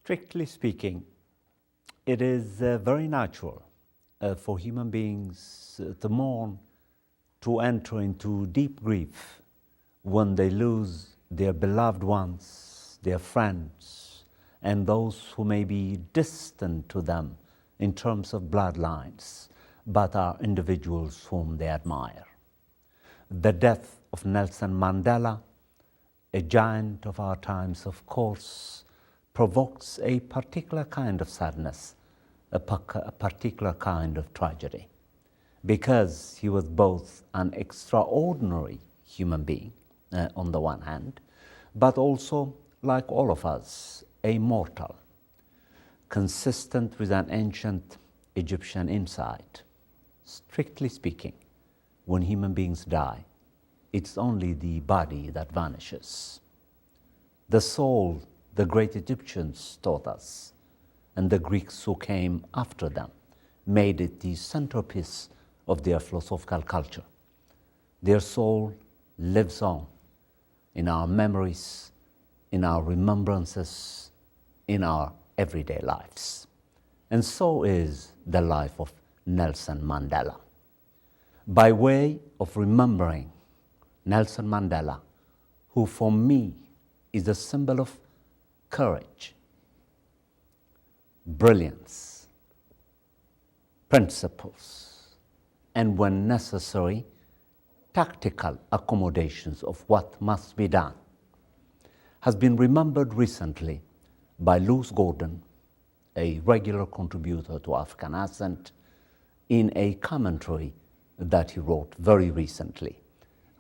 Strictly speaking, it is very natural for human beings to mourn, to enter into deep grief when they lose their beloved ones, their friends, and those who may be distant to them in terms of bloodlines, but are individuals whom they admire. The death of Nelson Mandela, a giant of our times, of course, provokes a particular kind of sadness, a particular kind of tragedy, because he was both an extraordinary human being on the one hand, but also, like all of us, a mortal, consistent with an ancient Egyptian insight. Strictly speaking, when human beings die, it's only the body that vanishes. The soul, the great Egyptians taught us, and the Greeks who came after them, made it the centerpiece of their philosophical culture. Their soul lives on in our memories, in our remembrances, in our everyday lives. And so is the life of Nelson Mandela. By way of remembering Nelson Mandela, who for me is a symbol of courage, brilliance, principles, and when necessary, tactical accommodations of what must be done, has been remembered recently by Lewis Gordon, a regular contributor to African Ascent, in a commentary that he wrote very recently.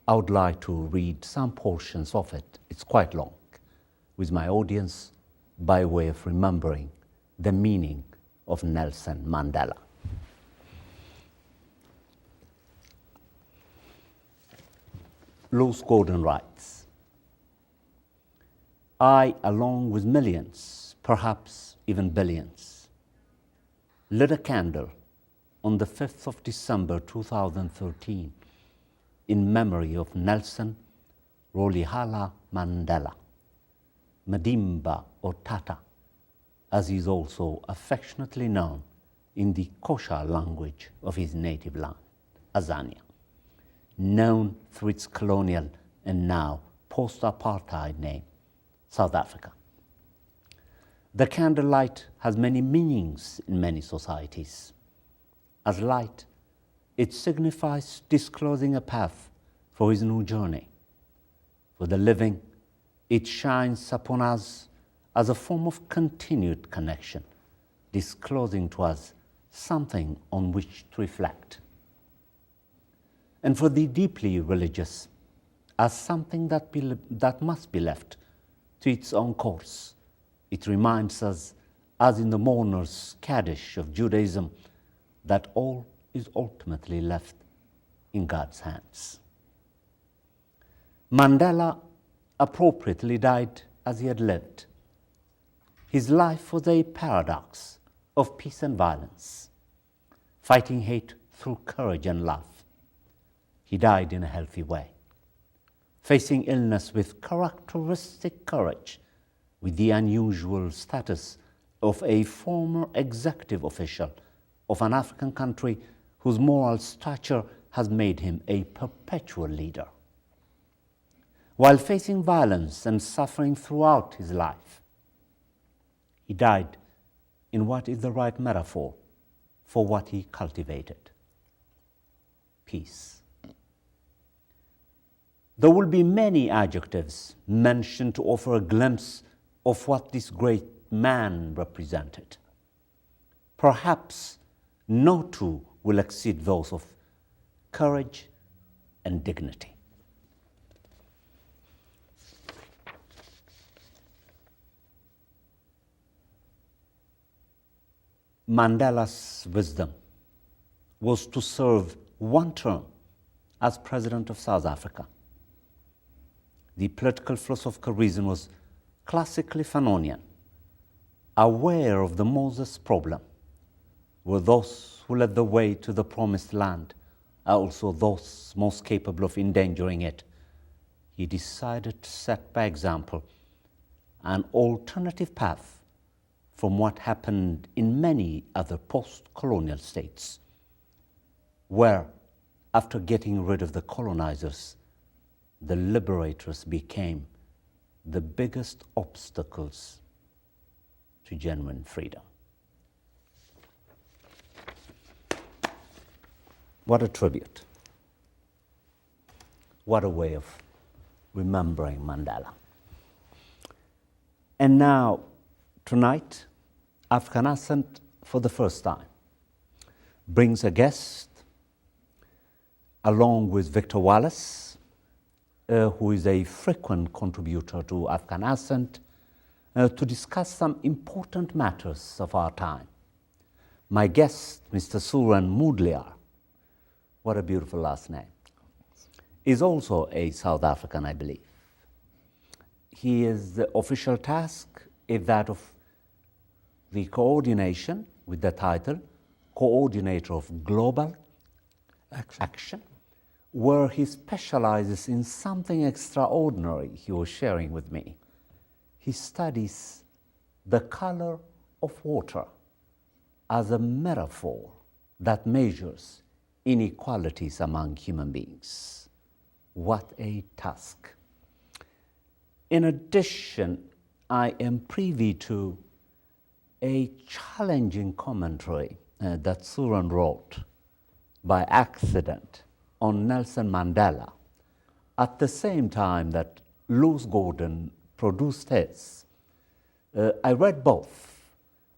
I would like to read some portions of it, it's quite long, with my audience by way of remembering the meaning of Nelson Mandela. Lewis Gordon writes, I, along with millions, perhaps even billions, lit a candle on the 5th of December 2013 in memory of Nelson Rolihlahla Mandela, Madimba or Tata, as he is also affectionately known in the Xhosa language of his native land, Azania, known through its colonial and now post-apartheid name, South Africa. The candlelight has many meanings in many societies. As light, it signifies disclosing a path for his new journey. For the living, it shines upon us as a form of continued connection, disclosing to us something on which to reflect. And for the deeply religious, as something that must be left to its own course, it reminds us, as in the mourner's Kaddish of Judaism, that all is ultimately left in God's hands. Mandela appropriately died as he had lived. His life was a paradox of peace and violence, fighting hate through courage and love. He died in a healthy way, facing illness with characteristic courage, with the unusual status of a former executive official of an African country whose moral stature has made him a perpetual leader. While facing violence and suffering throughout his life, he died in what is the right metaphor for what he cultivated: peace. There will be many adjectives mentioned to offer a glimpse of what this great man represented. Perhaps no two will exceed those of courage and dignity. Mandela's wisdom was to serve one term as president of South Africa. The political philosophical reason was classically Fanonian, aware of the Moses problem, where those who led the way to the promised land are also those most capable of endangering it. He decided to set by example an alternative path from what happened in many other post-colonial states, where, after getting rid of the colonizers, the liberators became the biggest obstacles to genuine freedom. What a tribute. What a way of remembering Mandela. And now, tonight, African Ascent, for the first time, brings a guest along with Victor Wallace, who is a frequent contributor to African Ascent, to discuss some important matters of our time. My guest, Mr. Suren Moodliar, what a beautiful last name, is also a South African, I believe. The official task is that of the coordination, with the title, Coordinator of Global Action, where he specializes in something extraordinary he was sharing with me. He studies the color of water as a metaphor that measures inequalities among human beings. What a task. In addition, I am privy to a challenging commentary that Suren wrote by accident on Nelson Mandela at the same time that Lewis Gordon produced his. I read both.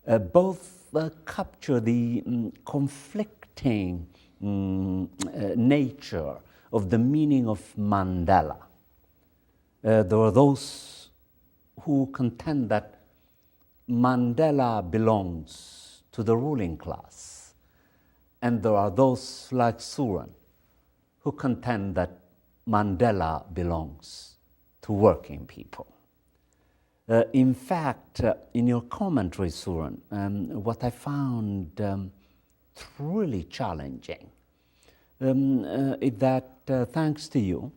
Both capture the conflicting nature of the meaning of Mandela. There are those who contend that Mandela belongs to the ruling class, and there are those like Suren who contend that Mandela belongs to working people. In fact, in your commentary, Suren, what I found truly challenging is that thanks to you,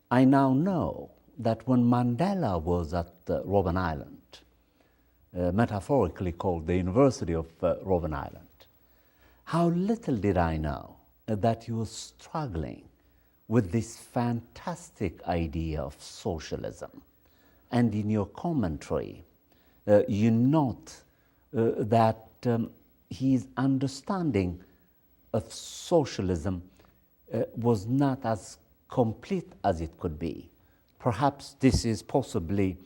I now know that when Mandela was at Robben Island, metaphorically called the University of Robben Island, how little did I know that he was struggling with this fantastic idea of socialism. And in your commentary, you note that his understanding of socialism was not as complete as it could be. Perhaps this is possibly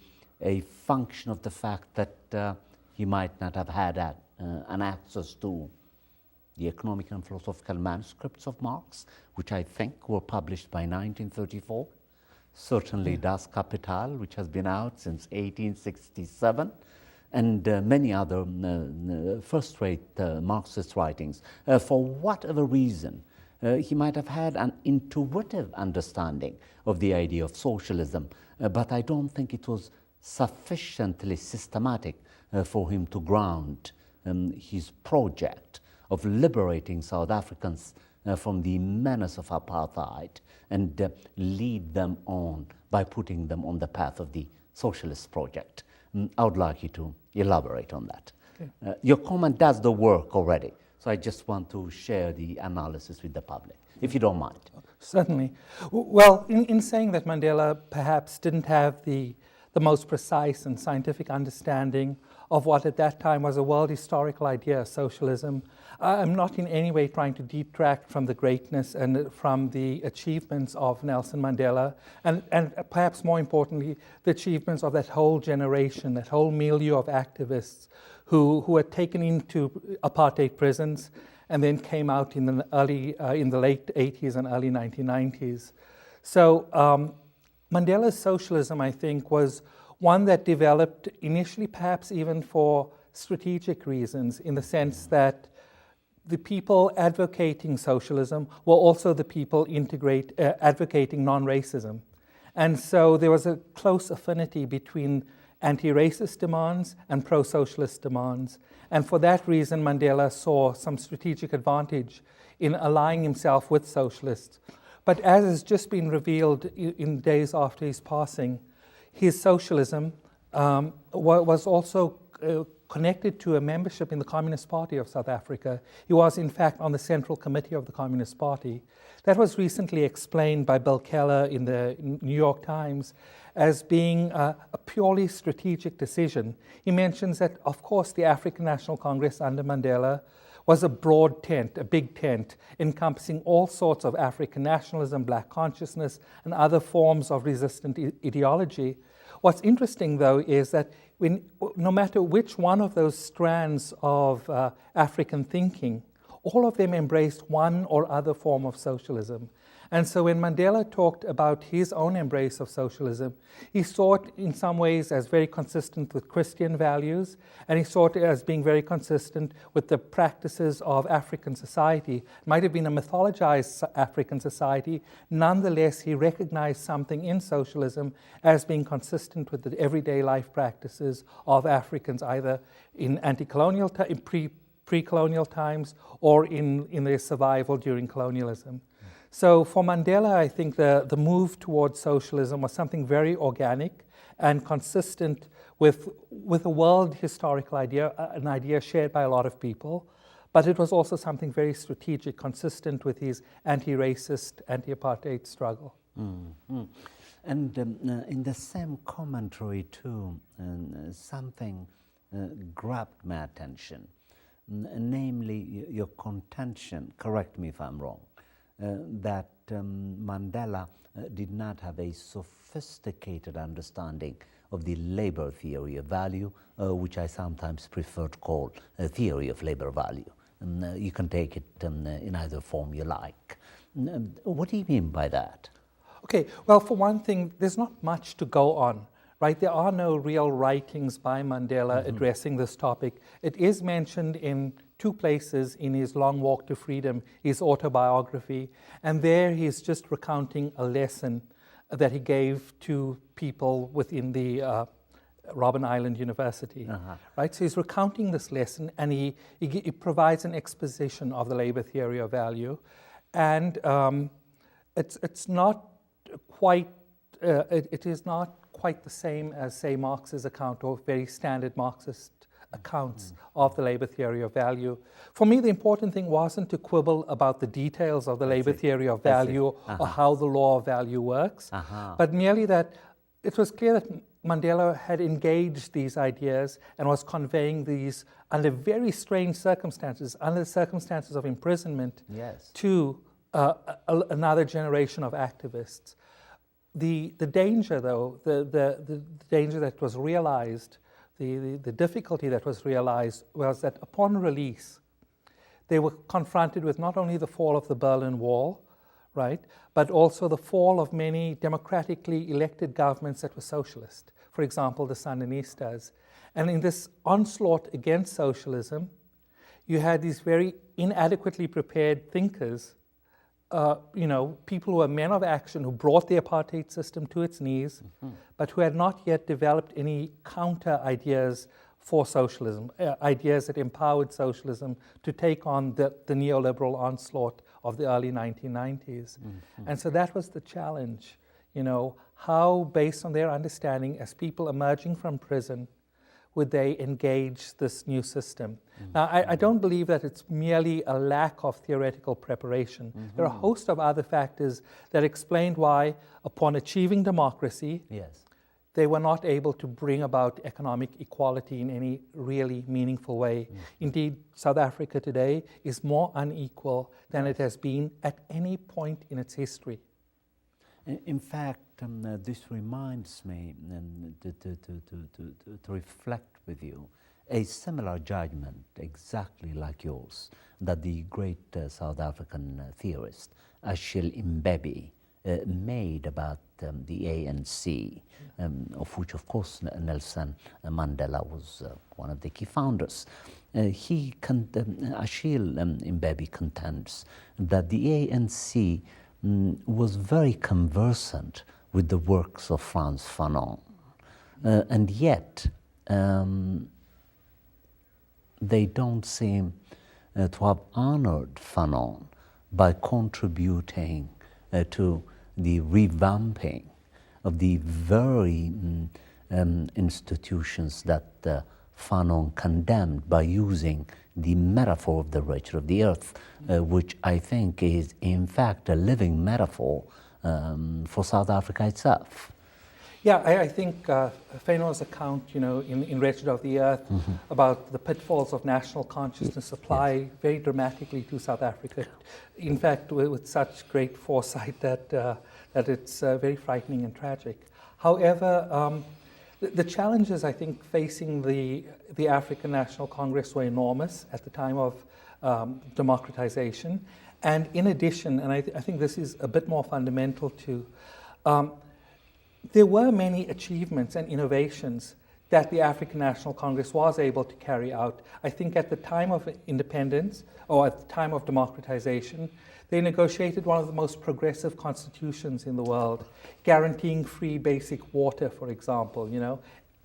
a function of the fact that he might not have had an access to the economic and philosophical manuscripts of Marx, which I think were published by 1934. Certainly Das Kapital, which has been out since 1867, and many other first-rate Marxist writings. For whatever reason, he might have had an intuitive understanding of the idea of socialism, but I don't think it was sufficiently systematic for him to ground his project of liberating South Africans from the menace of apartheid and lead them on by putting them on the path of the socialist project. I would like you to elaborate on that. Okay. Your comment does the work already, so I just want to share the analysis with the public, if you don't mind. Certainly. Well, in saying that Mandela perhaps didn't have the most precise and scientific understanding of what at that time was a world historical idea, socialism, I'm not in any way trying to detract from the greatness and from the achievements of Nelson Mandela, and perhaps more importantly, the achievements of that whole generation, that whole milieu of activists who were taken into apartheid prisons and then came out in the late 80s and early 1990s. So Mandela's socialism, I think, was one that developed initially perhaps even for strategic reasons, in the sense that the people advocating socialism were also the people advocating non-racism. And so there was a close affinity between anti-racist demands and pro-socialist demands. And for that reason, Mandela saw some strategic advantage in allying himself with socialists. But as has just been revealed in days after his passing, his socialism was also connected to a membership in the Communist Party of South Africa. He was, in fact, on the Central Committee of the Communist Party. That was recently explained by Bill Keller in the New York Times as being a purely strategic decision. He mentions that, of course, the African National Congress under Mandela was a broad tent, a big tent, encompassing all sorts of African nationalism, black consciousness, and other forms of resistant ideology. What's interesting, though, is that no matter which one of those strands of African thinking, all of them embraced one or other form of socialism. And so when Mandela talked about his own embrace of socialism, he saw it in some ways as very consistent with Christian values, and he saw it as being very consistent with the practices of African society. It might have been a mythologized African society. Nonetheless, he recognized something in socialism as being consistent with the everyday life practices of Africans, either in anti-colonial pre-colonial times or in their survival during colonialism. So for Mandela, I think the move towards socialism was something very organic and consistent with a world historical idea, an idea shared by a lot of people, but it was also something very strategic, consistent with his anti-racist, anti-apartheid struggle. Mm-hmm. And in the same commentary too, something grabbed my attention, namely your contention, correct me if I'm wrong, that Mandela did not have a sophisticated understanding of the labor theory of value, which I sometimes prefer to call a theory of labor value. You can take it in either form you like. What do you mean by that? Okay, well, for one thing, there's not much to go on, right? There are no real writings by Mandela addressing this topic. It is mentioned in 2 places in his Long Walk to Freedom, his autobiography, and there he's just recounting a lesson that he gave to people within the Robben Island University, right? So he's recounting this lesson, and he provides an exposition of the labor theory of value, and it's not quite it is not quite the same as, say, Marx's account or very standard Marxist accounts of the labor theory of value. For me, the important thing wasn't to quibble about the details of the labor theory of value or how the law of value works, but merely that it was clear that Mandela had engaged these ideas and was conveying these under very strange circumstances, under the circumstances of imprisonment, to another generation of activists. The danger, though, the danger that was realized, the difficulty that was realized was that upon release, they were confronted with not only the fall of the Berlin Wall, right, but also the fall of many democratically elected governments that were socialist. For example, the Sandinistas. And in this onslaught against socialism, you had these very inadequately prepared thinkers, people who were men of action who brought the apartheid system to its knees, but who had not yet developed any counter ideas for socialism, ideas that empowered socialism to take on the neoliberal onslaught of the early 1990s. And so that was the challenge, how, based on their understanding, as people emerging from prison, would they engage this new system? Now, I don't believe that it's merely a lack of theoretical preparation. There are a host of other factors that explained why, upon achieving democracy, they were not able to bring about economic equality in any really meaningful way. Indeed, South Africa today is more unequal than it has been at any point in its history. In fact, this reminds me to reflect with you a similar judgment, exactly like yours, that the great South African theorist Achille Mbembe made about the ANC, of which, of course, Nelson Mandela was one of the key founders. Achille Mbembe contends that the ANC was very conversant with the works of Frantz Fanon, and yet they don't seem to have honored Fanon by contributing to the revamping of the very institutions that Fanon condemned by using the metaphor of the nature of the earth, which I think is in fact a living metaphor for South Africa itself. Yeah, I think Fanon's account, in Wretched of the Earth, about the pitfalls of national consciousness apply very dramatically to South Africa. In fact, with such great foresight that it's very frightening and tragic. However, the challenges, I think, facing the African National Congress were enormous at the time of democratization. And in addition, and I think this is a bit more fundamental too, there were many achievements and innovations that the African National Congress was able to carry out. I think at the time of independence, or at the time of democratization, they negotiated one of the most progressive constitutions in the world, guaranteeing free basic water, for example,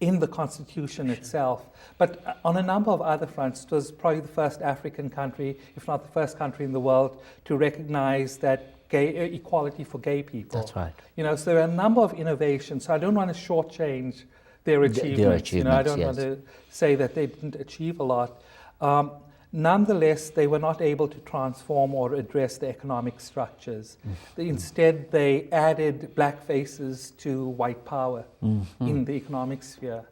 in the constitution itself. But on a number of other fronts, it was probably the first African country, if not the first country in the world, to recognize that equality for gay people. That's right. So there are a number of innovations. So I don't want to shortchange their achievements. I don't want to say that they didn't achieve a lot. Nonetheless, they were not able to transform or address the economic structures. Instead, they added black faces to white power in the economic sphere.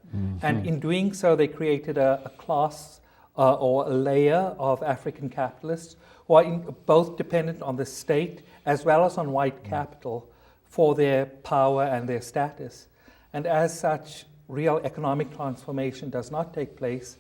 And in doing so, they created a class or a layer of African capitalists who are both dependent on the state as well as on white capital for their power and their status. And as such, real economic transformation does not take place,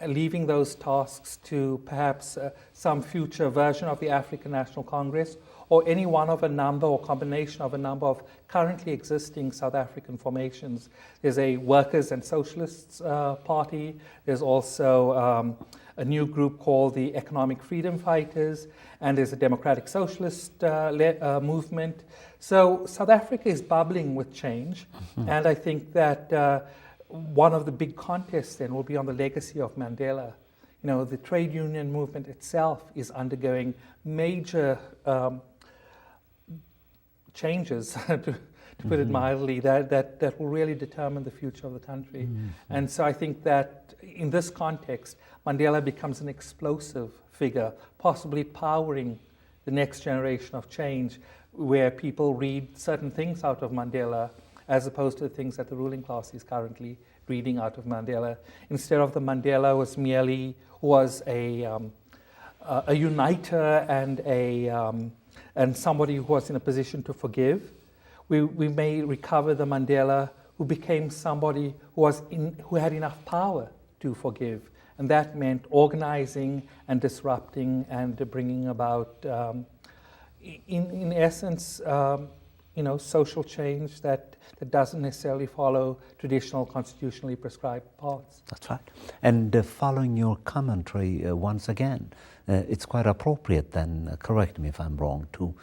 leaving those tasks to perhaps some future version of the African National Congress or any one of a number or combination of a number of currently existing South African formations. There's a Workers' and Socialists Party. There's also a new group called the Economic Freedom Fighters, and there's a Democratic Socialist movement. So South Africa is bubbling with change, and I think that one of the big contests then will be on the legacy of Mandela. The trade union movement itself is undergoing major changes, to put it mildly, that will really determine the future of the country. And so I think that in this context, Mandela becomes an explosive figure, possibly powering the next generation of change, where people read certain things out of Mandela as opposed to the things that the ruling class is currently reading out of Mandela. Instead of the Mandela was a uniter and somebody who was in a position to forgive, we may recover the Mandela who became somebody who had enough power to forgive. And that meant organizing and disrupting and bringing about, in essence, social change that doesn't necessarily follow traditional constitutionally prescribed paths. That's right. And following your commentary once again, it's quite appropriate then, correct me if I'm wrong, to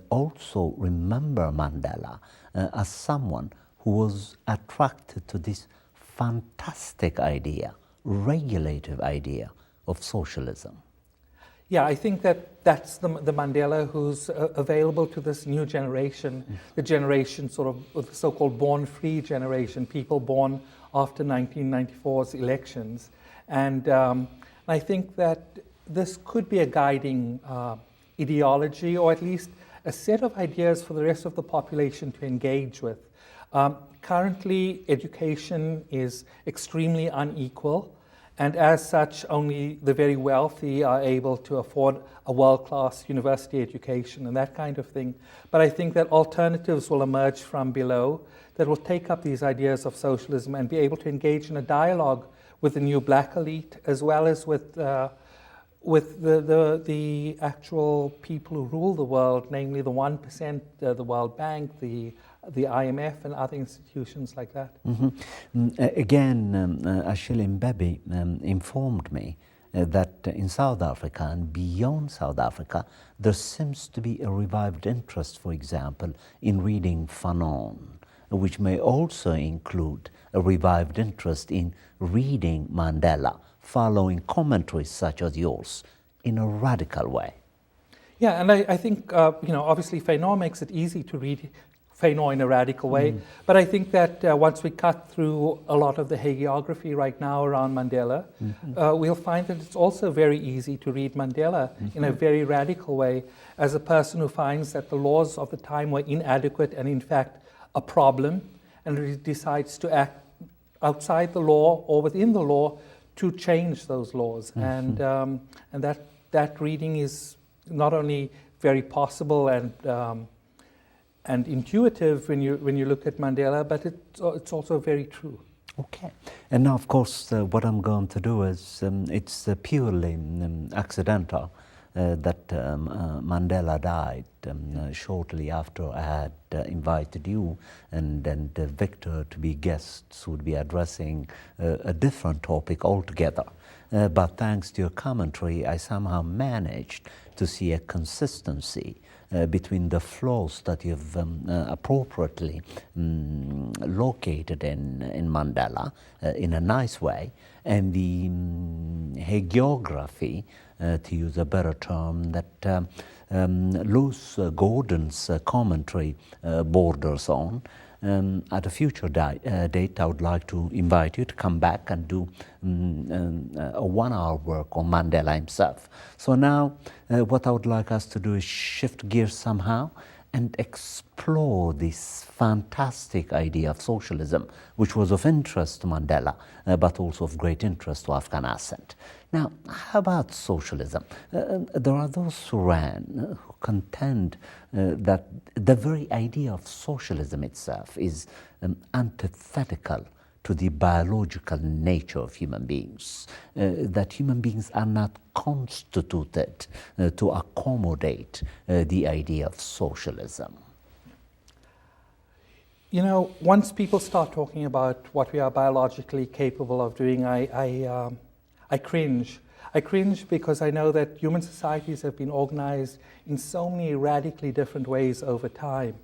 also remember Mandela as someone who was attracted to this fantastic idea, regulative idea of socialism. Yeah, I think that's the Mandela who's available to this new generation, the generation sort of the so-called born-free generation, people born after 1994's elections. And I think that this could be a guiding ideology, or at least a set of ideas for the rest of the population to engage with. Currently, education is extremely unequal. And as such, only the very wealthy are able to afford a world-class university education and that kind of thing. But I think that alternatives will emerge from below that will take up these ideas of socialism and be able to engage in a dialogue with the new black elite, as well as with the actual people who rule the world, namely the 1%, the World Bank, the IMF and other institutions like that. Again, Achille Mbebe informed me that in South Africa and beyond South Africa, there seems to be a revived interest, for example, in reading Fanon, which may also include a revived interest in reading Mandela, following commentaries such as yours in a radical way. Yeah, and I think, obviously Fanon makes it easy to read Fainor in a radical way. But I think that once we cut through a lot of the hagiography right now around Mandela, we'll find that it's also very easy to read Mandela in a very radical way as a person who finds that the laws of the time were inadequate and in fact a problem, and decides to act outside the law or within the law to change those laws. And that reading is not only very possible and intuitive when you look at Mandela, but it's also very true. Okay. And now, of course, what I'm going to do is, it's purely accidental that Mandela died shortly after I had invited you and Victor to be guests who would be addressing a different topic altogether. But thanks to your commentary, I somehow managed to see a consistency between the flaws that you've appropriately located in Mandela in a nice way, and the hagiography, to use a better term, that Lewis Gordon's commentary borders on. At a future date, I would like to invite you to come back and do a 1 hour work on Mandela himself. So now what I would like us to do is shift gears somehow and explore this fantastic idea of socialism, which was of interest to Mandela, but also of great interest to Afghan Ascent. Now, how about socialism? There are those, Suren, who contend that the very idea of socialism itself is antithetical to the biological nature of human beings, that human beings are not constituted to accommodate the idea of socialism. You know, once people start talking about what we are biologically capable of doing, I cringe. I cringe because I know that human societies have been organized in so many radically different ways over time.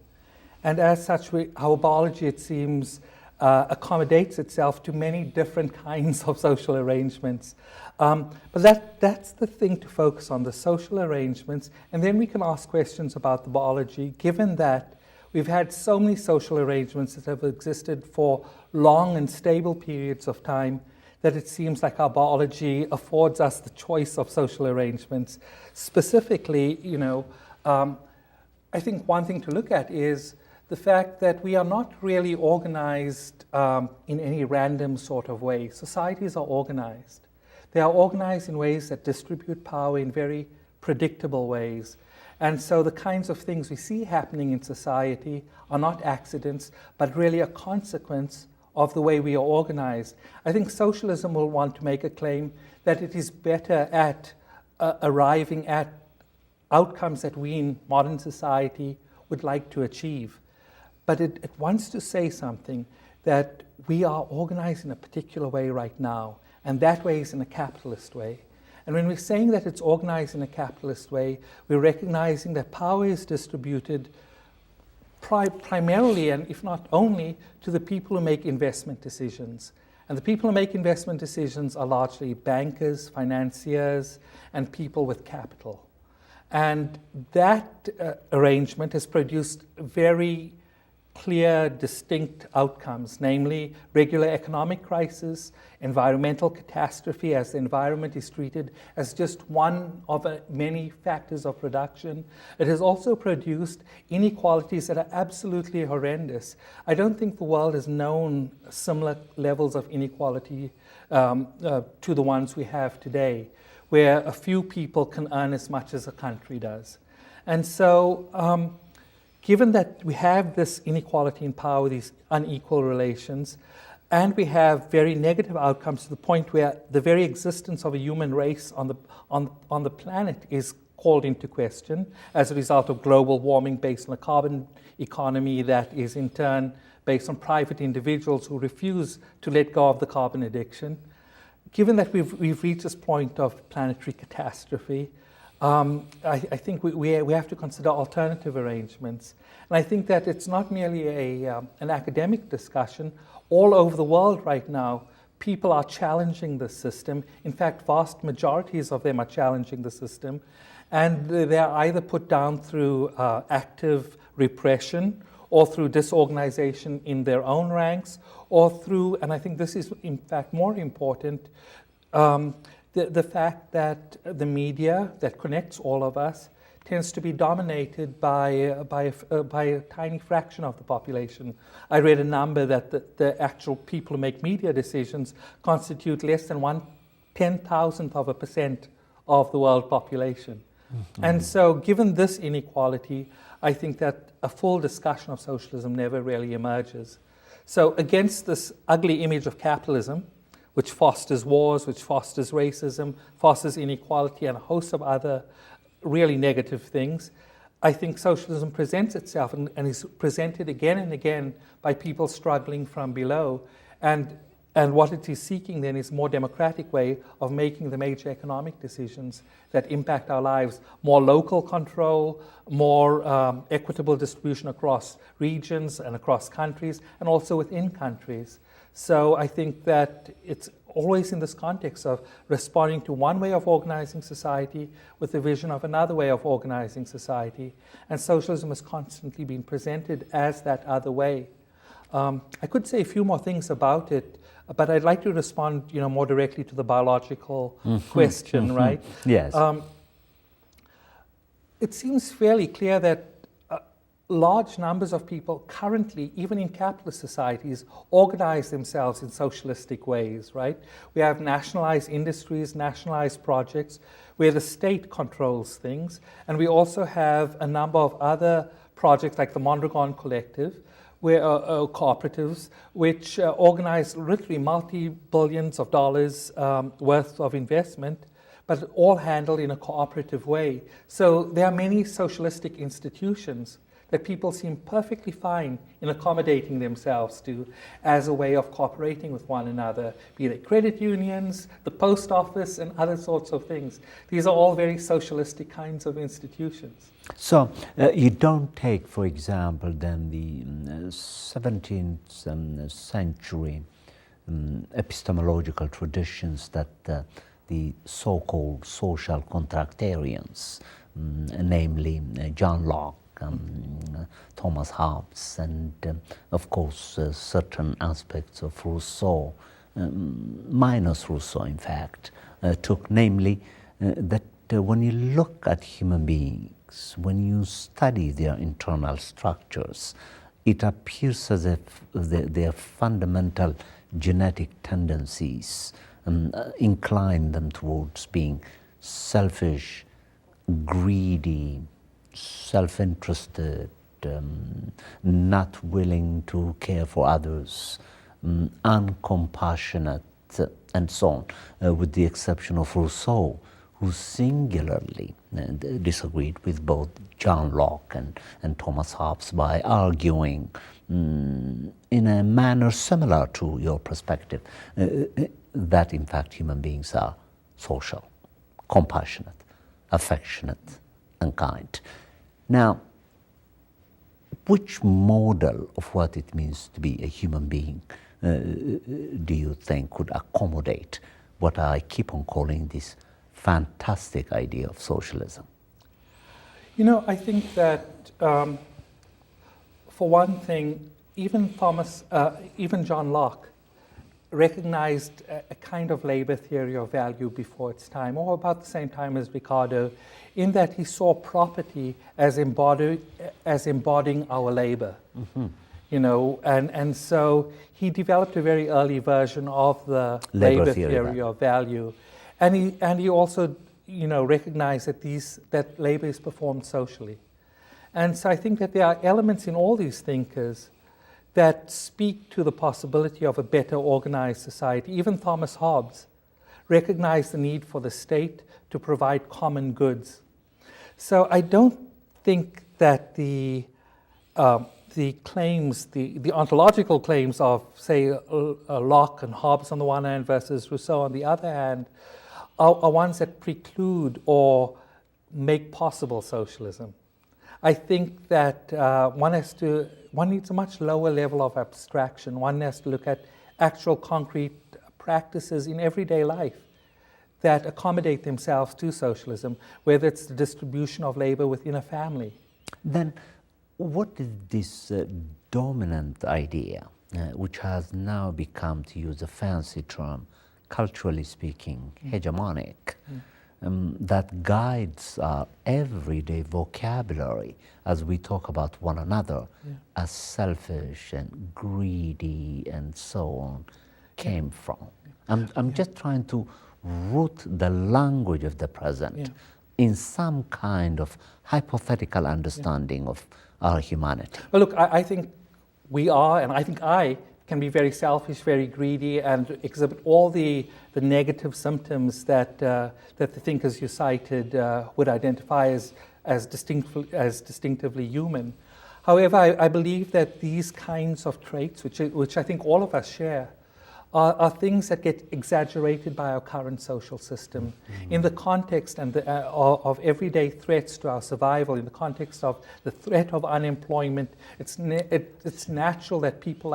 And as such, our biology, it seems, accommodates itself to many different kinds of social arrangements. But that's the thing to focus on, the social arrangements, and then we can ask questions about the biology, given that we've had so many social arrangements that have existed for long and stable periods of time that it seems like our biology affords us the choice of social arrangements. Specifically, you know, I think one thing to look at is the fact that we are not really organized in any random sort of way. Societies are organized. They are organized in ways that distribute power in very predictable ways. And so the kinds of things we see happening in society are not accidents, but really a consequence of the way we are organized. I think socialism will want to make a claim that it is better at arriving at outcomes that we in modern society would like to achieve. But it wants to say something that we are organized in a particular way right now, and that way is in a capitalist way. And when we're saying that it's organized in a capitalist way, we're recognizing that power is distributed primarily, and if not only, to the people who make investment decisions. And the people who make investment decisions are largely bankers, financiers, and people with capital. And that arrangement has produced very clear, distinct outcomes, namely regular economic crisis, environmental catastrophe, as the environment is treated as just one of many factors of production. It has also produced inequalities that are absolutely horrendous. I don't think the world has known similar levels of inequality to the ones we have today, where a few people can earn as much as a country does. And so, given that we have this inequality in power, these unequal relations, and we have very negative outcomes to the point where the very existence of a human race on the planet is called into question as a result of global warming based on a carbon economy that is in turn based on private individuals who refuse to let go of the carbon addiction. Given that we've reached this point of planetary catastrophe, I think we have to consider alternative arrangements. And I think that it's not merely an academic discussion. All over the world right now, people are challenging the system. In fact, vast majorities of them are challenging the system. And they're either put down through active repression or through disorganization in their own ranks, or through, and I think this is in fact more important, the fact that the media that connects all of us tends to be dominated by a tiny fraction of the population. I read a number that the actual people who make media decisions constitute less than 1/10,000% of the world population. Mm-hmm. And so given this inequality, I think that a full discussion of socialism never really emerges. So against this ugly image of capitalism, which fosters wars, which fosters racism, fosters inequality, and a host of other really negative things, I think socialism presents itself and is presented again and again by people struggling from below. And what it is seeking then is a more democratic way of making the major economic decisions that impact our lives. More local control, more equitable distribution across regions and across countries, and also within countries. So I think that it's always in this context of responding to one way of organizing society with the vision of another way of organizing society. And socialism has constantly been presented as that other way. I could say a few more things about it, but I'd like to respond, more directly to the biological question, right? Yes. It seems fairly clear that large numbers of people currently, even in capitalist societies, organize themselves in socialistic ways, right? We have nationalized industries, nationalized projects, where the state controls things, and we also have a number of other projects like the Mondragon Collective, where cooperatives, which organize literally multi-billions of dollars worth of investment, but all handled in a cooperative way. So there are many socialistic institutions that people seem perfectly fine in accommodating themselves to as a way of cooperating with one another, be they credit unions, the post office, and other sorts of things. These are all very socialistic kinds of institutions. So you don't take, for example, then the 17th century epistemological traditions that the so-called social contractarians, namely John Locke, Thomas Hobbes, and of course certain aspects of Rousseau, minus Rousseau in fact, took, namely that when you look at human beings, when you study their internal structures, it appears as if their fundamental genetic tendencies incline them towards being selfish, greedy, self-interested, not willing to care for others, uncompassionate, and so on, with the exception of Rousseau, who singularly disagreed with both John Locke and Thomas Hobbes by arguing in a manner similar to your perspective that in fact human beings are social, compassionate, affectionate, and kind. Now, which model of what it means to be a human being do you think could accommodate what I keep on calling this fantastic idea of socialism? I think that for one thing, even John Locke recognized a kind of labor theory of value before its time, or about the same time as Ricardo, in that he saw property as embodying our labor. And so he developed a very early version of the labor theory of value, and he also recognized that labor is performed socially. And so I think that there are elements in all these thinkers that speak to the possibility of a better organized society. Even Thomas Hobbes recognized the need for the state to provide common goods. So I don't think that the claims, the ontological claims of, say, Locke and Hobbes on the one hand versus Rousseau on the other hand, are ones that preclude or make possible socialism. I think that one needs a much lower level of abstraction. One has to look at actual concrete practices in everyday life that accommodate themselves to socialism, whether it's the distribution of labor within a family. Then what is this dominant idea, which has now become, to use a fancy term, culturally speaking, hegemonic, that guides our everyday vocabulary as we talk about one another as selfish and greedy and so on, came from? I'm just trying to root the language of the present in some kind of hypothetical understanding of our humanity. Well, look, I think we are, and I think I can be very selfish, very greedy, and exhibit all the negative symptoms that the thinkers you cited would identify as distinctively human. However, I believe that these kinds of traits, which I think all of us share, are things that get exaggerated by our current social system. In the context of everyday threats to our survival, in the context of the threat of unemployment, it's natural that people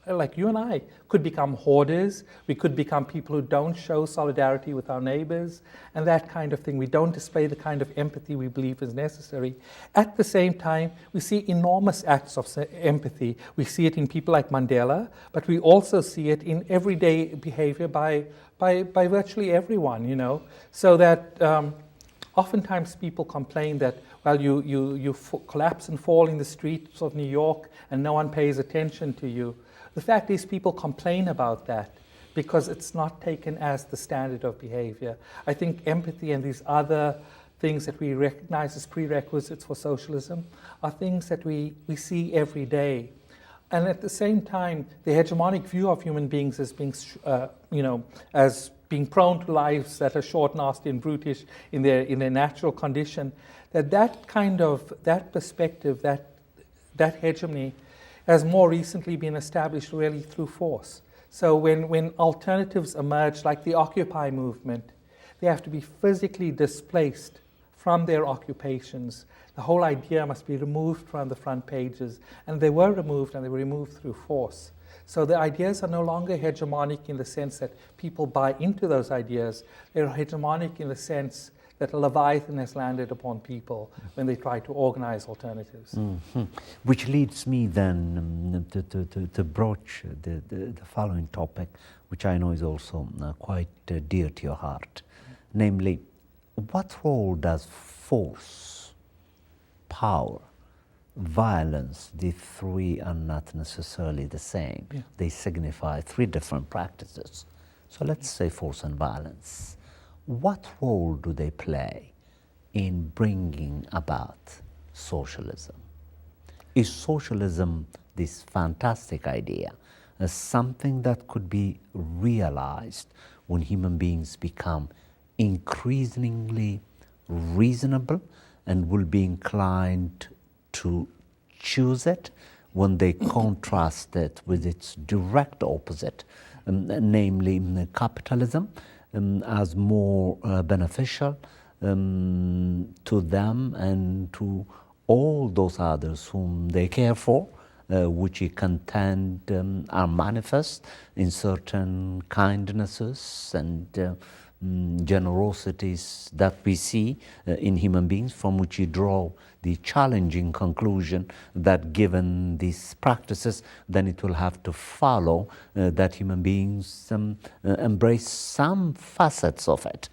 like you and I could become hoarders. We could become people who don't show solidarity with our neighbors and that kind of thing. We don't display the kind of empathy we believe is necessary. At the same time, we see enormous acts of empathy. We see it in people like Mandela, but we also see it in everyday behavior by virtually everyone, you know. So that oftentimes people complain that, well, you collapse and fall in the streets of New York and no one pays attention to you. The fact is, people complain about that because it's not taken as the standard of behavior. I think empathy and these other things that we recognize as prerequisites for socialism are things that we see every day. And at the same time, the hegemonic view of human beings as being, as being prone to lives that are short, nasty, and brutish in their natural condition, that perspective, that hegemony, has more recently been established really through force. So when alternatives emerge, like the Occupy movement, they have to be physically displaced from their occupations. The whole idea must be removed from the front pages. And they were removed, and they were removed through force. So the ideas are no longer hegemonic in the sense that people buy into those ideas. They're hegemonic in the sense that a Leviathan has landed upon people when they try to organize alternatives. Which leads me then to broach the following topic, which I know is also quite dear to your heart. Namely, what role does force, power, violence, the three are not necessarily the same. They signify three different practices. So let's say force and violence. What role do they play in bringing about socialism? Is socialism, this fantastic idea, something that could be realized when human beings become increasingly reasonable and will be inclined to choose it when they contrast it with its direct opposite, namely capitalism, as more beneficial to them and to all those others whom they care for, which you contend are manifest in certain kindnesses and generosities that we see in human beings, from which you draw the challenging conclusion that given these practices, then it will have to follow that human beings embrace some facets of it,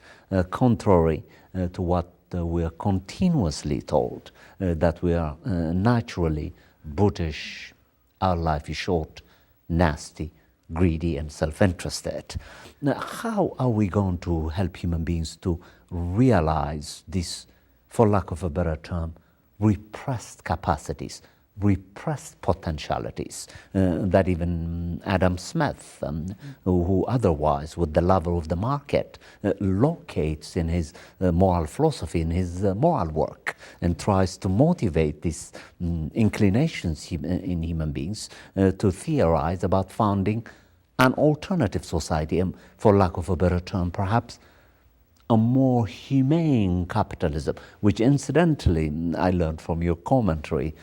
contrary to what we are continuously told, that we are naturally brutish, our life is short, nasty, greedy and self-interested. Now, how are we going to help human beings to realize this, for lack of a better term, repressed capacities, repressed potentialities that even Adam Smith, who otherwise with the level of the market, locates in his moral philosophy, in his moral work, and tries to motivate these inclinations in human beings to theorize about founding an alternative society, for lack of a better term, perhaps a more humane capitalism, which incidentally, I learned from your commentary,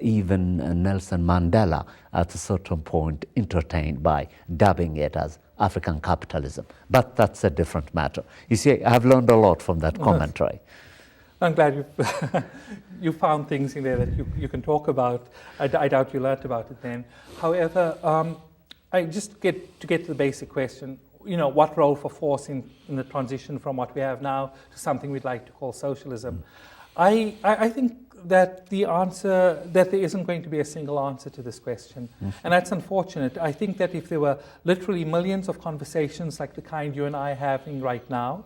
even Nelson Mandela at a certain point entertained by dubbing it as African capitalism. But that's a different matter. You see, I've learned a lot from that commentary. I'm glad you found things in there that you can talk about. I doubt you learnt about it then. However, I just get to the basic question, what role for force in the transition from what we have now to something we'd like to call socialism? I think that that there isn't going to be a single answer to this question. And that's unfortunate. I think that if there were literally millions of conversations like the kind you and I are having right now,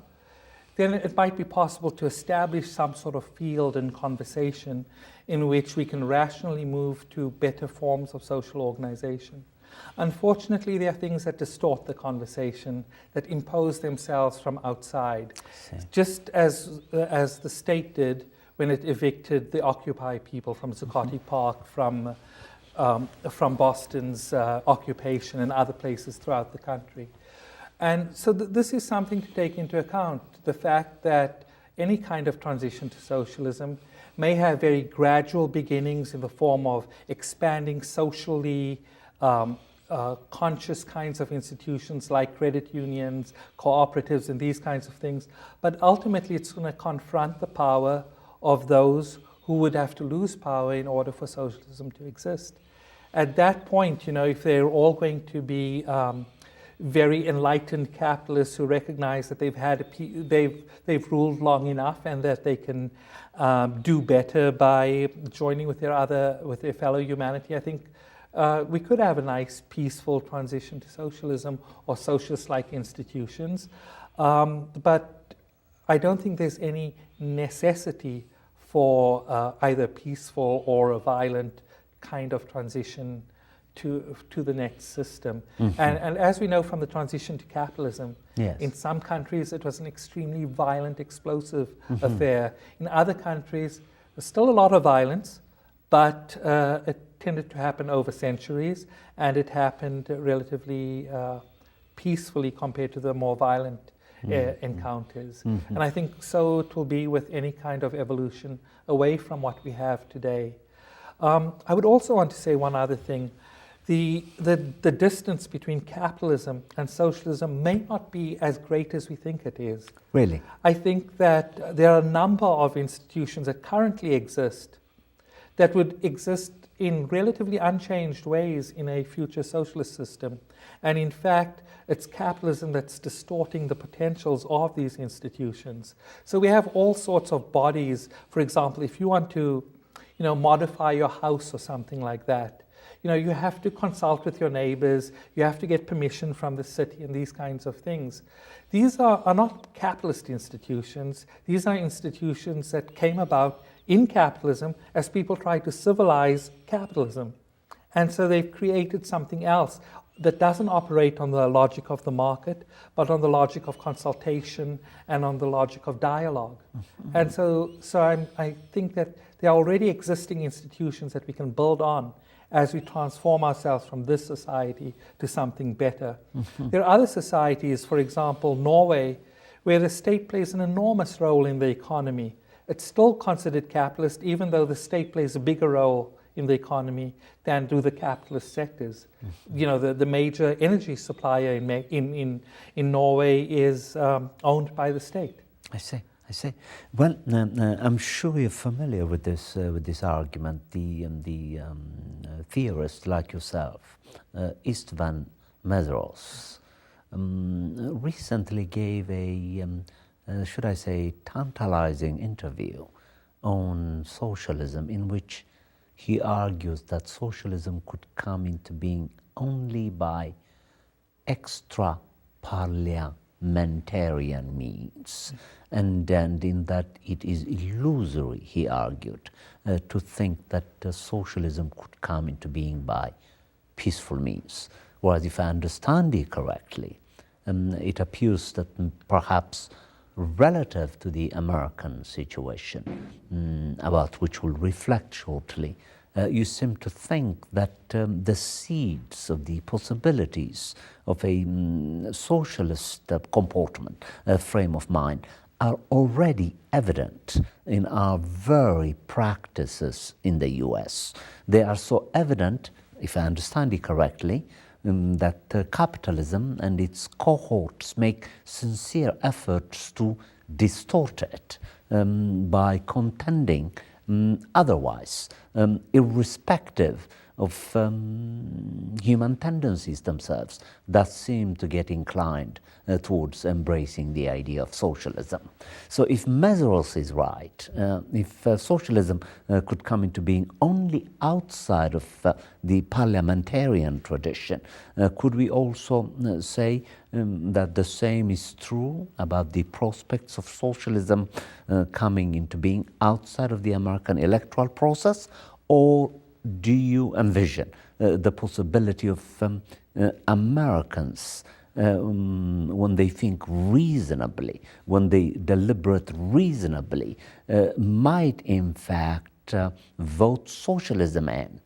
then it might be possible to establish some sort of field and conversation in which we can rationally move to better forms of social organization. Unfortunately, there are things that distort the conversation, that impose themselves from outside, just as the state did when it evicted the Occupy people from Zuccotti Park, from Boston's occupation and other places throughout the country. And so this is something to take into account, the fact that any kind of transition to socialism may have very gradual beginnings in the form of expanding socially conscious kinds of institutions like credit unions, cooperatives, and these kinds of things. But ultimately, it's going to confront the power of those who would have to lose power in order for socialism to exist. At that point, if they're all going to be very enlightened capitalists who recognize that they've ruled long enough and that they can do better by joining with their fellow humanity, I think we could have a nice, peaceful transition to socialism or socialist-like institutions. But I don't think there's any necessity for either peaceful or a violent kind of transition to the next system. And as we know from the transition to capitalism, in some countries it was an extremely violent, explosive affair. In other countries, there's still a lot of violence, but it tended to happen over centuries, and it happened relatively peacefully compared to the more violent encounters. And I think so it will be with any kind of evolution away from what we have today. I would also want to say one other thing. The distance between capitalism and socialism may not be as great as we think it is. Really? I think that there are a number of institutions that currently exist that would exist in relatively unchanged ways in a future socialist system. And in fact, it's capitalism that's distorting the potentials of these institutions. So we have all sorts of bodies. For example, if you want to, modify your house or something like that, you have to consult with your neighbors, you have to get permission from the city and these kinds of things. These are not capitalist institutions. These are institutions that came about in capitalism as people tried to civilize capitalism. And so they've created something else that doesn't operate on the logic of the market, but on the logic of consultation and on the logic of dialogue. And so I think that there are already existing institutions that we can build on as we transform ourselves from this society to something better. There are other societies, for example, Norway, where the state plays an enormous role in the economy. It's still considered capitalist, even though the state plays a bigger role in the economy than do the capitalist sectors. The major energy supplier in Norway is owned by the state. I see. Well, I'm sure you're familiar with this argument. The theorist like yourself, Istvan Medros, recently gave a should I say tantalizing interview on socialism, in which he argues that socialism could come into being only by extra parliamentarian means, and in that it is illusory, he argued, to think that socialism could come into being by peaceful means. Whereas if I understand it correctly, it appears that perhaps relative to the American situation, about which we'll reflect shortly, you seem to think that the seeds of the possibilities of a socialist comportment, frame of mind, are already evident in our very practices in the US. They are so evident, if I understand it correctly, that capitalism and its cohorts make sincere efforts to distort it by contending otherwise, irrespective of human tendencies themselves that seem to get inclined towards embracing the idea of socialism. So if Meseros is right, if socialism could come into being only outside of the parliamentarian tradition, could we also say that the same is true about the prospects of socialism coming into being outside of the American electoral process? Or do you envision the possibility of Americans, when they think reasonably, when they deliberate reasonably, might in fact vote socialism in?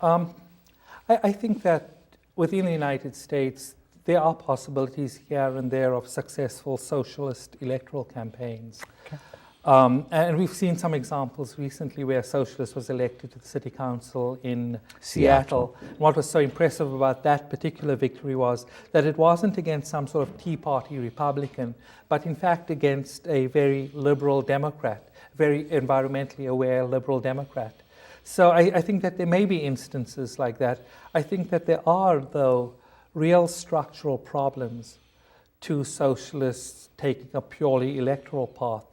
I think that within the United States, there are possibilities here and there of successful socialist electoral campaigns. Okay. And we've seen some examples recently where a socialist was elected to the city council in Seattle. And what was so impressive about that particular victory was that it wasn't against some sort of Tea Party Republican, but in fact against a very liberal Democrat, very environmentally aware liberal Democrat. So I think that there may be instances like that. I think that there are, though, real structural problems to socialists taking a purely electoral path.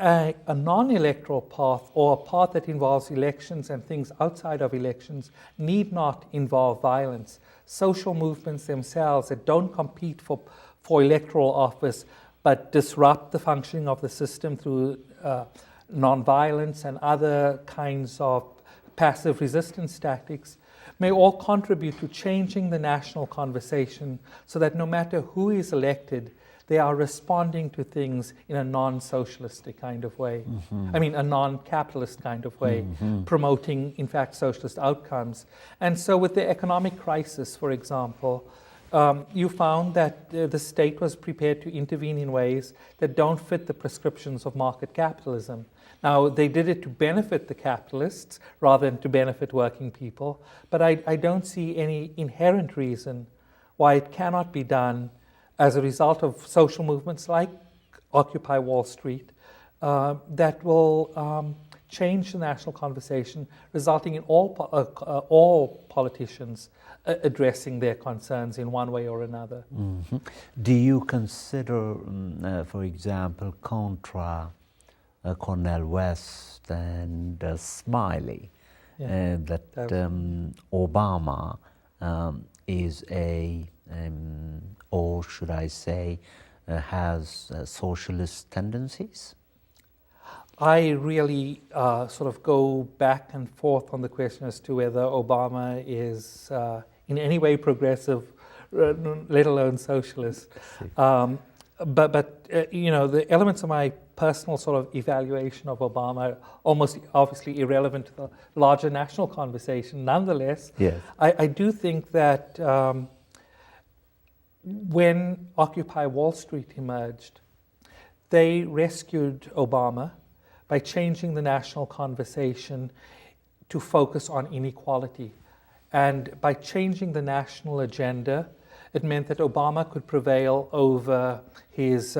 A non-electoral path, or a path that involves elections and things outside of elections, need not involve violence. Social movements themselves that don't compete for electoral office but disrupt the functioning of the system through non-violence and other kinds of passive resistance tactics may all contribute to changing the national conversation so that no matter who is elected, they are responding to things in a non-socialistic kind of way. Mm-hmm. I mean, a non-capitalist kind of way, promoting, in fact, socialist outcomes. And so with the economic crisis, for example, you found that the state was prepared to intervene in ways that don't fit the prescriptions of market capitalism. Now, they did it to benefit the capitalists rather than to benefit working people, but I don't see any inherent reason why it cannot be done as a result of social movements like Occupy Wall Street that will change the national conversation, resulting in all politicians addressing their concerns in one way or another. Mm-hmm. Do you consider, for example, contra Cornel West and Smiley, that Obama is or should I say, has socialist tendencies? I really sort of go back and forth on the question as to whether Obama is in any way progressive, let alone socialist. But you know, the elements of my personal sort of evaluation of Obama are almost obviously irrelevant to the larger national conversation. Nonetheless, yes. I do think that when Occupy Wall Street emerged, they rescued Obama by changing the national conversation to focus on inequality. And by changing the national agenda, it meant that Obama could prevail over his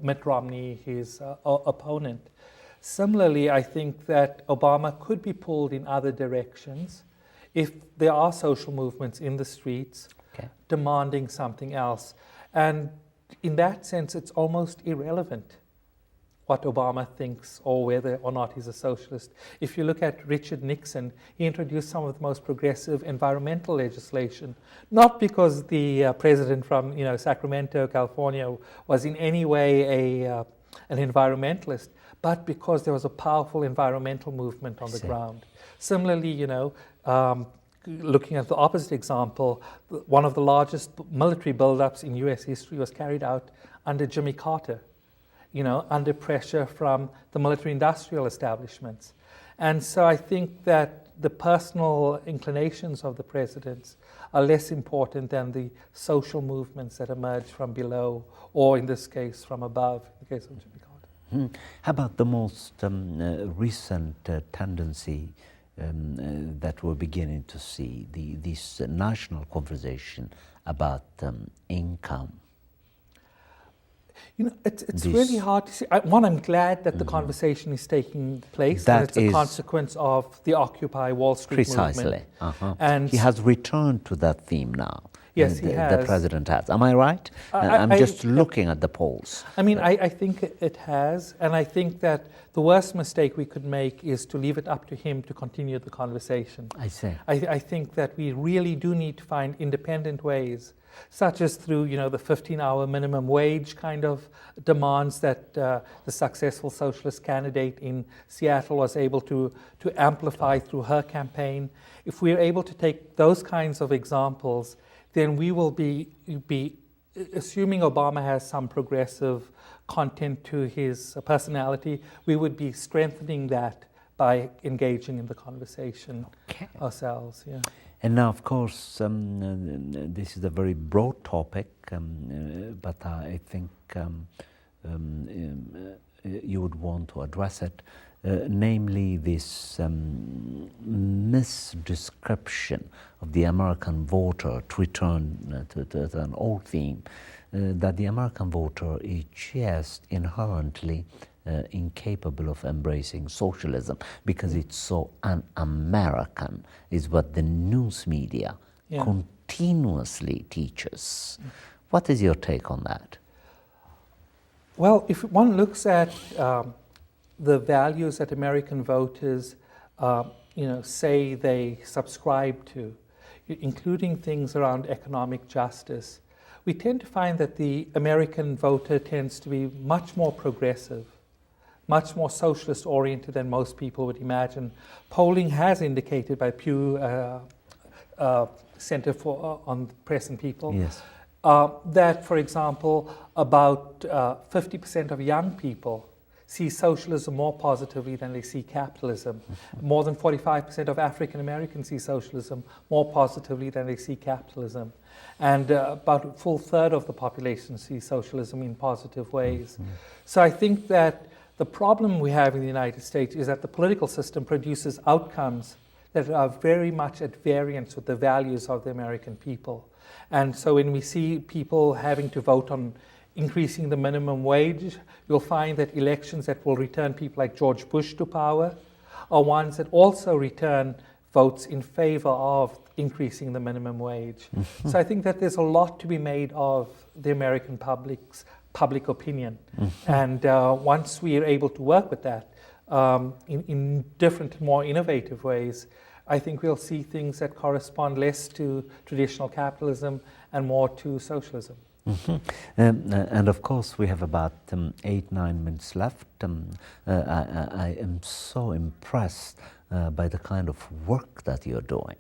Mitt Romney, his opponent. Similarly, I think that Obama could be pulled in other directions if there are social movements in the streets demanding something else. And in that sense, it's almost irrelevant what Obama thinks or whether or not he's a socialist. If you look at Richard Nixon, he introduced some of the most progressive environmental legislation, not because the president from Sacramento, California, was in any way an environmentalist, but because there was a powerful environmental movement on the ground. Similarly, looking at the opposite example, one of the largest military buildups in U.S. history was carried out under Jimmy Carter, under pressure from the military-industrial establishments. And so I think that the personal inclinations of the presidents are less important than the social movements that emerge from below, or in this case, from above, in the case of Jimmy Carter. How about the most recent tendency that we're beginning to see, this national conversation about income? You know, it's really hard to see. I'm glad that the conversation is taking place, That and it's a consequence of the Occupy Wall Street movement. And he has returned to that theme now. Yes, he has. The president has. Am I right? I'm just looking at the polls. I mean, I think it has, and I think that the worst mistake we could make is to leave it up to him to continue the conversation. I see. I think that we really do need to find independent ways, such as through, you know, the 15-hour minimum wage kind of demands that the successful socialist candidate in Seattle was able to amplify through her campaign. If we're able to take those kinds of examples, then we will be assuming Obama has some progressive content to his personality, we would be strengthening that by engaging in the conversation ourselves. Yeah. And now, of course, this is a very broad topic, but I think you would want to address it, namely this misdescription of the American voter, to return to an old theme, that the American voter is just inherently incapable of embracing socialism because it's so un-American, is what the news media continuously teaches. What is your take on that? Well, if one looks at the values that American voters say they subscribe to, including things around economic justice, we tend to find that the American voter tends to be much more progressive, much more socialist-oriented than most people would imagine. Polling has indicated by Pew Center for on Press and People that, for example, about 50% of young people see socialism more positively than they see capitalism. More than 45% of African Americans see socialism more positively than they see capitalism. And about a full third of the population see socialism in positive ways. So I think that the problem we have in the United States is that the political system produces outcomes that are very much at variance with the values of the American people. And so when we see people having to vote on increasing the minimum wage, you'll find that elections that will return people like George Bush to power are ones that also return votes in favor of increasing the minimum wage. So I think that there's a lot to be made of the American public's public opinion. And once we are able to work with that in different, more innovative ways, I think we'll see things that correspond less to traditional capitalism and more to socialism. And of course, we have about 8-9 minutes left. I am so impressed by the kind of work that you're doing.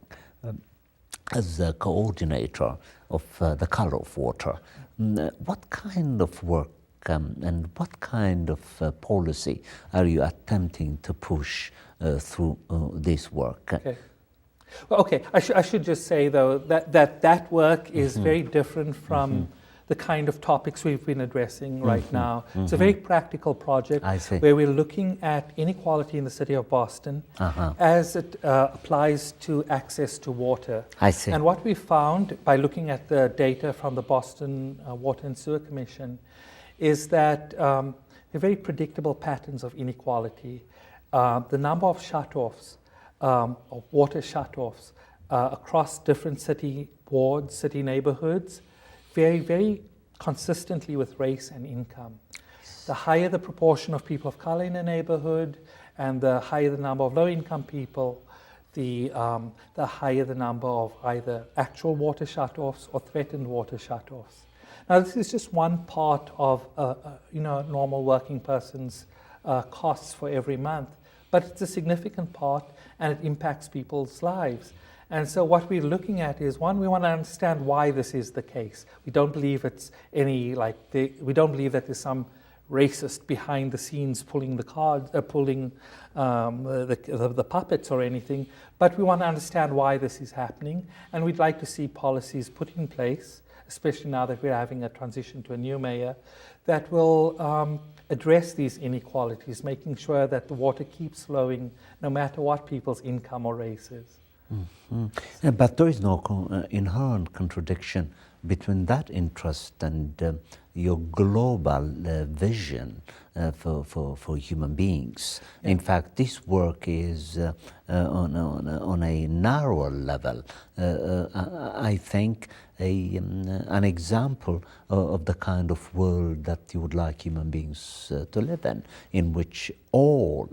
As the coordinator of the Color of Water, what kind of work and what kind of policy are you attempting to push through this work? Okay. Well, okay. I should just say, though, that work is very different from the kind of topics we've been addressing right now. It's a very practical project where we're looking at inequality in the city of Boston as it applies to access to water. And what we found by looking at the data from the Boston Water and Sewer Commission is that there are very predictable patterns of inequality. The number of shutoffs, of water shutoffs across different city wards, city neighborhoods, very, very consistently with race and income. The higher the proportion of people of color in a neighborhood and the higher the number of low-income people, the higher the number of either actual water shutoffs or threatened water shutoffs. Now, this is just one part of a normal working person's costs for every month, but it's a significant part and it impacts people's lives. And so what we're looking at is, one, we want to understand why this is the case. We don't believe it's we don't believe that there's some racist behind the scenes pulling the cards, pulling the puppets or anything. But we want to understand why this is happening, and we'd like to see policies put in place, especially now that we're having a transition to a new mayor, that will address these inequalities, making sure that the water keeps flowing no matter what people's income or race is. But there is no inherent contradiction between that interest and your global vision for human beings. Yeah. In fact, this work is on a narrower level, I think, an example of the kind of world that you would like human beings to live in which all,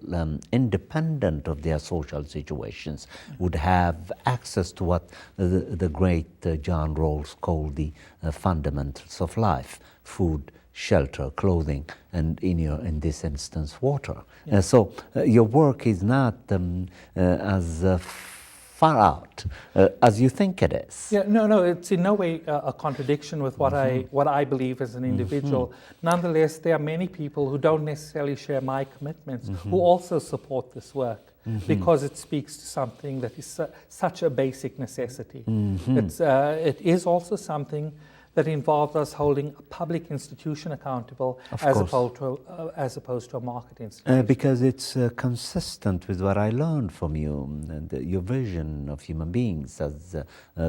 independent of their social situations, would have access to what the great John Rawls called the fundamentals of life: food, shelter, clothing, and in this instance, water. Yeah. So your work is not as far out as you think it is. Yeah, no, it's in no way a contradiction with what I believe as an individual. Nonetheless, there are many people who don't necessarily share my commitments who also support this work because it speaks to something that is such a basic necessity. It is also something that involves us holding a public institution accountable as opposed to a market institution. Because it's consistent with what I learned from you, and your vision of human beings as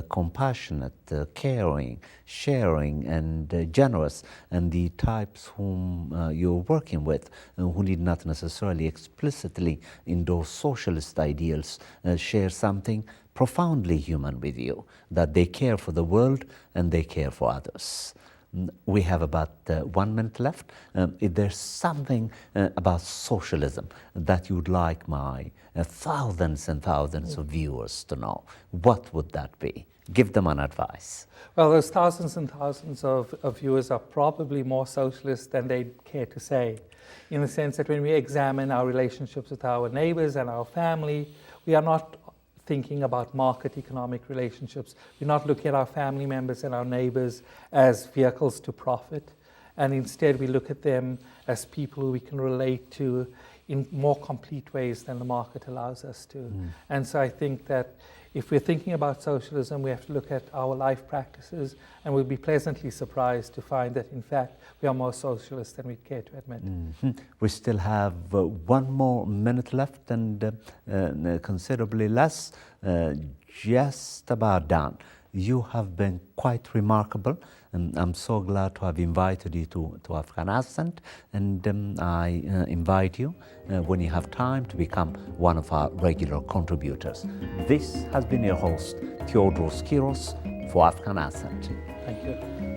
compassionate, caring, sharing, and generous, and the types whom you're working with, who need not necessarily explicitly endorse socialist ideals, share something profoundly human with you, that they care for the world and they care for others. We have about 1 minute left. If there's something about socialism that you'd like my thousands and thousands of viewers to know, what would that be? Give them an advice. Well, those thousands and thousands of viewers are probably more socialist than they care to say, in the sense that when we examine our relationships with our neighbors and our family, we are not thinking about market economic relationships. We're not looking at our family members and our neighbors as vehicles to profit, and instead we look at them as people who we can relate to in more complete ways than the market allows us to. And so I think that if we're thinking about socialism, we have to look at our life practices, and we'll be pleasantly surprised to find that, in fact, we are more socialist than we care to admit. We still have 1 more minute left, and considerably less, just about done. You have been quite remarkable, and I'm so glad to have invited you to African Ascent, and I invite you, when you have time, to become one of our regular contributors. This has been your host, Teodros Kiros, for African Ascent. Thank you.